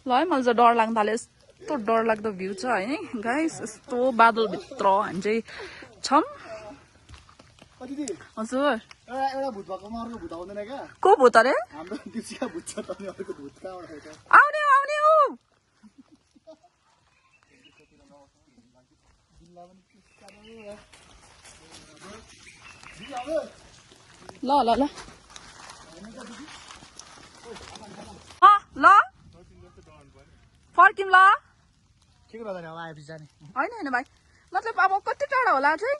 ल है मलाई चाहिँ डर लाग्न थाल्यो यस्तो डर लाग्दो भ्यू छ है गाइस यस्तो बादलभित्र हामी चाहिँ छौँ हजुर एउटा भूत भएको अर्को भूत आउँदैन क्या को भूत अरे हाम्रो दिउसीका भूत छ त अर्को भूत कहाँबाट आउँछ आउने आउने हो ल ल ल ल फर्किम ल के गर्दा नि अब आएपछि जाने होइन होइन भाइ मतलब अब कति टाढा होला चाहिँ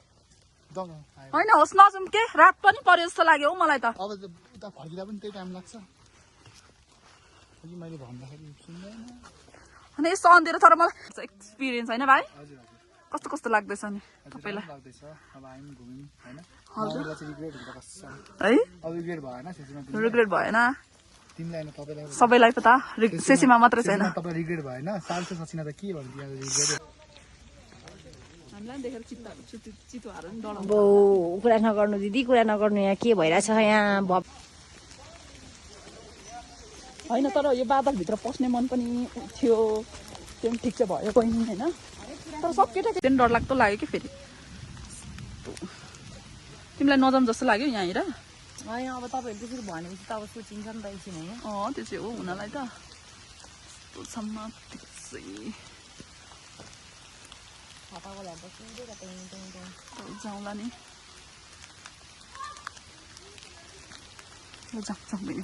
दङ होइन होस् नजाउँ के रात पनि पर्यो जस्तो लाग्यो हौ मलाई त अब उता फर्किँदा पनि त्यही टाइम लाग्छ अघि मैले भन्दाखेरि सुन्दैन अनि यस्तो अँधेरो तर मलाई एक्सपिरियन्स होइन भाइ हजुर हजुर कस्तो कस्तो लाग्दैछ नि तपाईँलाई लाग्दैछ अब हामी घुम्यौँ होइन हजुर मलाई चाहिँ रिग्रेट हुन्छ कसम है अब रिग्रेट भएन सेसीमा रिग्रेट भएन तिमीलाई होइन तपाईँलाई सबैलाई पो त सेसीमा मात्रै छैन तपाईँ रिग्रेट भएन साल्छ ससिना त के भन्थ्यो रिग्रेट हामीलाई देखेर चितुवाहरू पनि डराउँछ अब कुरा नगर्नु दिदी कुरा नगर्नु यहाँ के भइरहेछ यहाँ होइन तर यो बादलभित्र पस्ने मन पनि थियो त्यो पनि ठिक चाहिँ भयो कोही होइन तर सब केटा पनि डरलाग्दो लाग्यो कि फेरि तिमीलाई नजाउँ जस्तो लाग्यो यहाँनिर होइन अब तपाईँहरू त्यसरी भनेपछि त अब सोचिन्छ नि त एकछिन होइन त्यो चाहिँ हो हुनलाई त सम्म जाउँला नि जाउँ